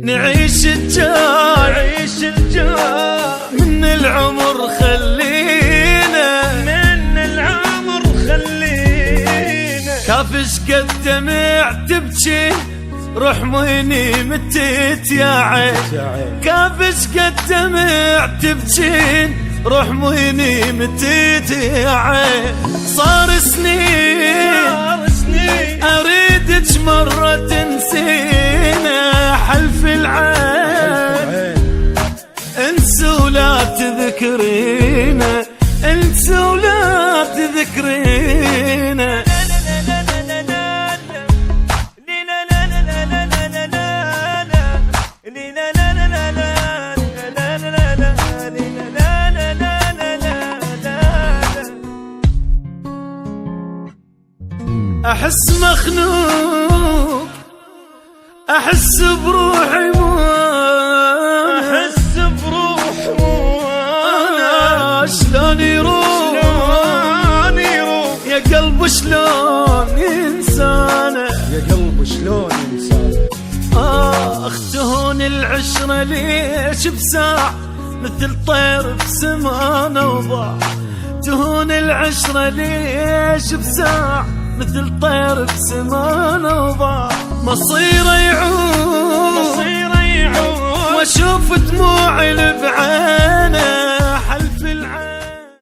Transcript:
نعيش الجاي من العمر خلينا كافش قد دمع تبكي روح مهني متيت يا عين كافش قد دمع تبكي روح مهني متيت يا عين صار سنين أريدك مرة تنسينا حلف العين انسى ولا تذكرينا انسى ولا تذكرينا أحس مخنوق أحس بروحي مو أنا شلون يروح يا قلب شلون إنسانه تهون العشرة ليش بساع مثل طير بسمانه وضاع تهون العشرة ليش بساع مثل طير بسمانه وضاع مصيره يعود واشوف دموعي بعينه